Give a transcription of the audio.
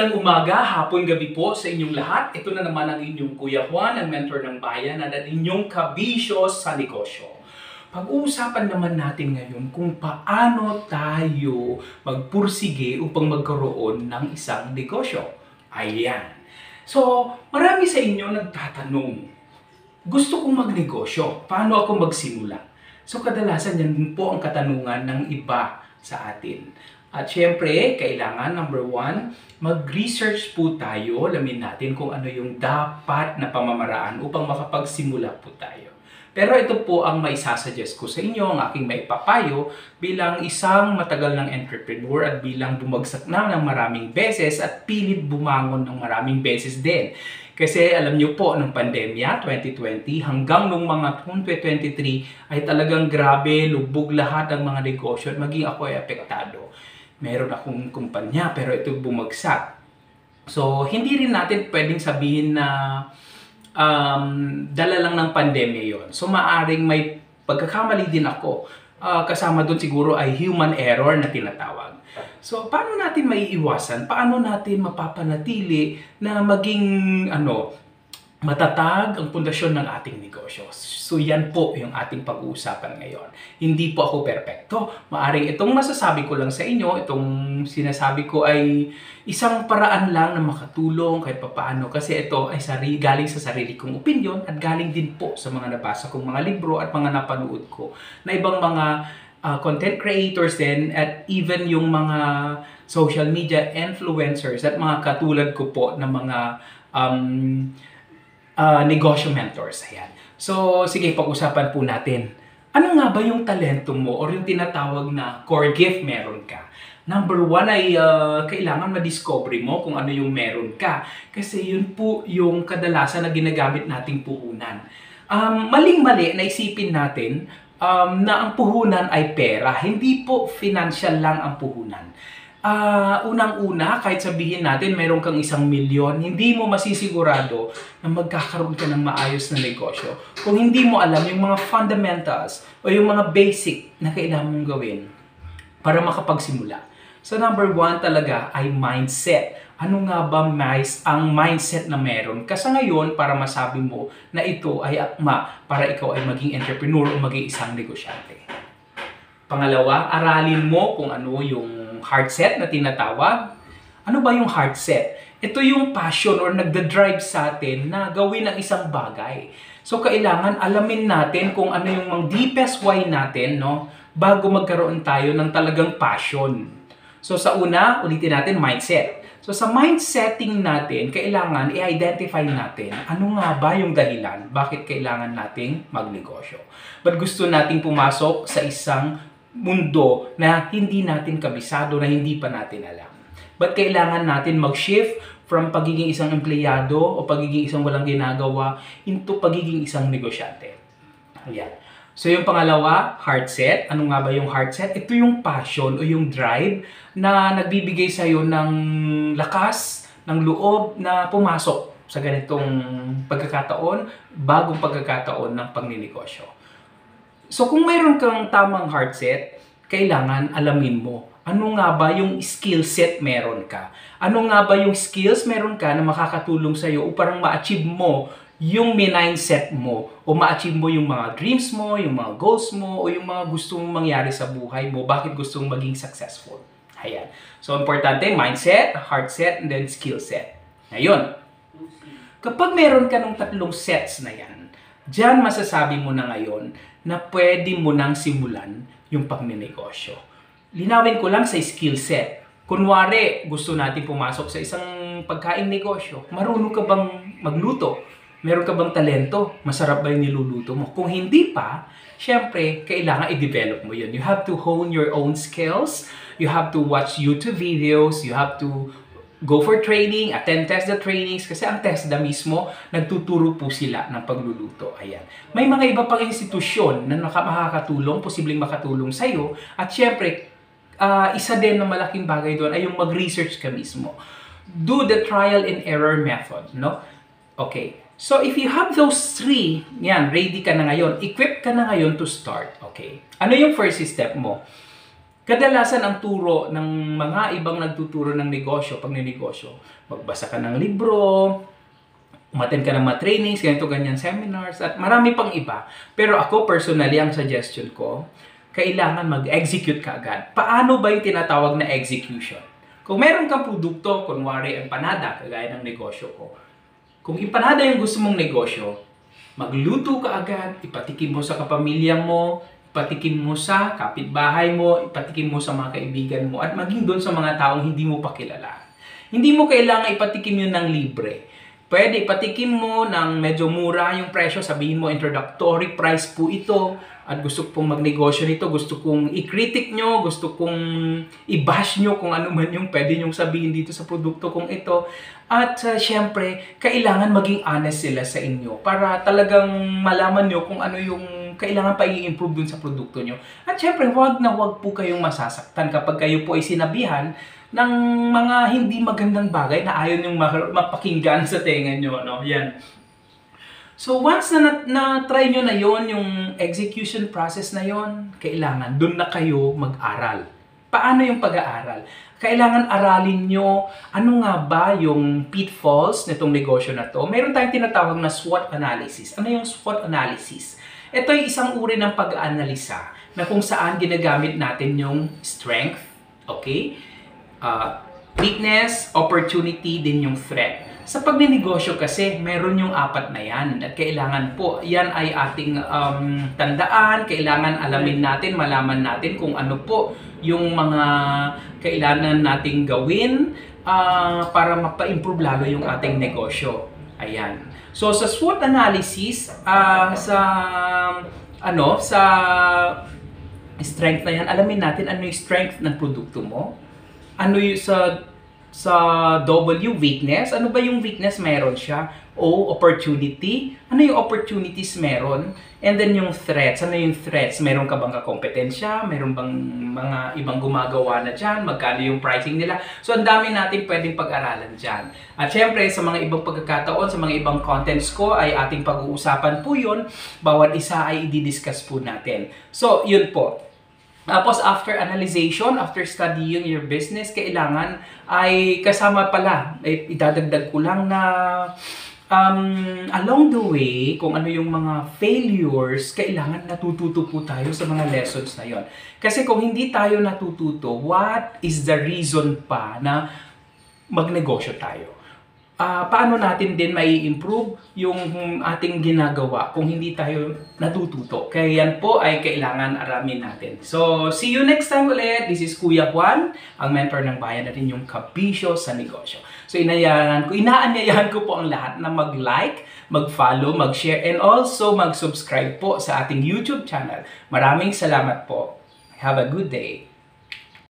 Magandang umaga, hapon, gabi po sa inyong lahat. Ito na naman ang inyong Kuya Juan, ang mentor ng bayan at ang inyong kabisyo sa negosyo. Pag-uusapan naman natin ngayon kung paano tayo magpursige upang magkaroon ng isang negosyo. Ayan. So, marami sa inyo nagtatanong, gusto kong magnegosyo, paano ako magsimula? So, kadalasan yan din po ang katanungan ng iba sa atin. At syempre, kailangan, number one, mag-research po tayo, alamin natin kung ano yung dapat na pamamaraan upang makapagsimula po tayo. Pero ito po ang maisasuggest ko sa inyo, ang aking maipapayo bilang isang matagal ng entrepreneur at bilang bumagsak na ng maraming beses at pilit bumangon ng maraming beses din. Kasi alam niyo po, ng pandemya 2020 hanggang nung mga 2023 ay talagang grabe, lubog lahat ng mga negosyo at maging ako ay apektado. Meron akong kumpanya pero ito bumagsak. So, hindi rin natin pwedeng sabihin na dala lang ng pandemya yon. So, maaring may pagkakamali din ako. Kasama doon siguro ay human error na tinatawag. So, paano natin maiiwasan? Paano natin mapapanatili na maging matatag ang pundasyon ng ating negosyo? So, yan po yung ating pag-uusapan ngayon. Hindi po ako perpekto. Maaring itong masasabi ko lang sa inyo, itong sinasabi ko ay isang paraan lang na makatulong kahit papaano. Kasi ito ay galing sa sarili kong opinion at galing din po sa mga nabasa kong mga libro at mga napanood ko na ibang mga content creators din at even yung mga social media influencers at mga katulad ko po na mga negosyo mentors. Ayan. So, sige, pag-usapan po natin. Ano nga ba yung talento mo or yung tinatawag na core gift meron ka? Number one ay kailangan ma-discover mo kung ano yung meron ka. Kasi yun po yung kadalasan na ginagamit nating puhunan. Maling-mali na isipin natin na ang puhunan ay pera. Hindi po financial lang ang puhunan. Unang-una, kahit sabihin natin mayroon kang 1 milyon, hindi mo masisigurado na magkakaroon ka ng maayos na negosyo kung hindi mo alam yung mga fundamentals o yung mga basic na kailangan mong gawin para makapagsimula. So number one talaga ay mindset. Ano nga ba ang mindset na meron ka sa ngayon para masabi mo na ito ay akma para ikaw ay maging entrepreneur o maging isang negosyante? Pangalawa, aralin mo kung ano yung heart set na tinatawag. Ano ba yung heart set? Ito yung passion or nagda-drive sa atin na gawin ang isang bagay. So, kailangan alamin natin kung ano yung mga deepest why natin, no? Bago magkaroon tayo ng talagang passion. So, sa una, ulitin natin, mindset. So, sa mindsetting natin, kailangan i-identify natin ano nga ba yung dahilan bakit kailangan nating magnegosyo. Ba't gusto nating pumasok sa isang mundo na hindi natin kabisado, na hindi pa natin alam? Ba't kailangan natin mag-shift from pagiging isang empleyado o pagiging isang walang ginagawa into pagiging isang negosyante? Ayan. So yung pangalawa, heart set. Ano nga ba yung heart set? Ito yung passion o yung drive na nagbibigay sa'yo ng lakas, ng loob na pumasok sa ganitong pagkakataon, bagong pagkakataon ng pagninegosyo. So kung mayroon kang tamang heart set, kailangan alamin mo ano nga ba yung skill set meron ka. Ano nga ba yung skills meron ka na makakatulong sa iyo upang ma-achieve mo yung mindset mo o ma-achieve mo yung mga dreams mo, yung mga goals mo o yung mga gusto mong mangyari sa buhay mo, bakit gusto mong maging successful. Ayan. So importante, mindset, heart set, and then skill set. Ngayon, kapag meron ka ng 3 sets na yan, diyan masasabi mo na ngayon na pwede mo nang simulan yung pagninegosyo. Linawin ko lang sa skill set. Kunwari, gusto natin pumasok sa isang pagkain negosyo. Marunong ka bang magluto? Meron ka bang talento? Masarap ba yung niluluto mo? Kung hindi pa, syempre, kailangan i-develop mo yun. You have to hone your own skills. You have to watch YouTube videos. You have to go for training, attend TESDA trainings, kasi ang TESDA mismo, nagtuturo po sila ng pagluluto. Ayan. May mga iba pang institusyon na makakatulong, posibleng makatulong sa'yo. At syempre, isa din na malaking bagay doon ay yung mag-research ka mismo. Do the trial and error method, no? Okay. So, if you have those 3, ready ka na ngayon, equipped ka na ngayon to start. Okay. Ano yung first step mo? Kadalasan ang turo ng mga ibang nagtuturo ng negosyo, pag ninegosyo, magbasa ka ng libro, umattend ka ng mga trainings, ganito, ganyan, seminars, at marami pang iba. Pero ako, personally, ang suggestion ko, kailangan mag-execute ka agad. Paano ba yung tinatawag na execution? Kung meron kang produkto, kunwari empanada, kagaya ng negosyo ko. Kung empanada yung gusto mong negosyo, magluto ka agad, ipatikim mo sa kapamilya mo, ipatikim mo sa kapitbahay mo, ipatikim mo sa mga kaibigan mo, at maging doon sa mga taong hindi mo pa kilala. Hindi mo kailangan ipatikim yun ng libre. Pwede ipatikim mo ng medyo mura yung presyo, sabihin mo introductory price po ito, at gusto kong magnegosyo nito, gusto kong i-critic nyo, gusto kong i-bash nyo kung ano man yung pwede nyong sabihin dito sa produkto kong ito. At syempre, kailangan maging honest sila sa inyo para talagang malaman nyo kung ano yung kailangan pa i-improve dun sa produkto nyo. At syempre, wag na wag po kayong masasaktan kapag kayo po ay sinabihan ng mga hindi magandang bagay na ayaw nyong mapakinggan sa tenga nyo. No? Yan. So once na try nyo na yon, yung execution process na yon, kailangan doon na kayo mag-aral. Paano yung pag-aaral? Kailangan aralin nyo ano nga ba yung pitfalls nitong negosyo na to. Meron tayong tinatawag na SWOT analysis. Ano yung SWOT analysis? Ito ay isang uri ng pag-aanalisa na kung saan ginagamit natin yung strength, okay? Weakness, opportunity, din yung threat. Sa pagninegosyo kasi, meron yung apat na yan. At kailangan po, yan ay ating tandaan. Kailangan alamin natin, malaman natin kung ano po yung mga kailangan nating gawin para mapa-improve lalo yung ating negosyo. Ayan. So, sa SWOT analysis, sa strength na yan, alamin natin ano yung strength ng produkto mo. Ano yung sa W, weakness. Ano ba yung weakness? Meron siya. O, opportunity. Ano yung opportunities meron? And then yung threats. Ano yung threats? Meron ka bang kakompetensya? Meron bang mga ibang gumagawa na dyan? Magkano yung pricing nila? So, ang dami natin pwedeng pag-aralan dyan. At syempre, sa mga ibang pagkakataon, sa mga ibang contents ko, ay ating pag-uusapan po yun. Bawat isa ay i-discuss po natin. So, yun po. Tapos after analyzation, after studying your business, kailangan ay kasama pala, idadagdag ko lang na along the way, kung ano yung mga failures, kailangan natututo po tayo sa mga lessons na yon. Kasi kung hindi tayo natututo, what is the reason pa na magnegosyo tayo? Paano natin din mai-improve yung ating ginagawa kung hindi tayo natututo. Kaya yan po ay kailangan aramin natin. So, see you next time ulit. This is Kuya Juan, ang mentor ng bayan natin, yung kabisyo sa negosyo. So, inaanyayahan ko po ang lahat na mag-like, mag-follow, mag-share, and also mag-subscribe po sa ating YouTube channel. Maraming salamat po. Have a good day.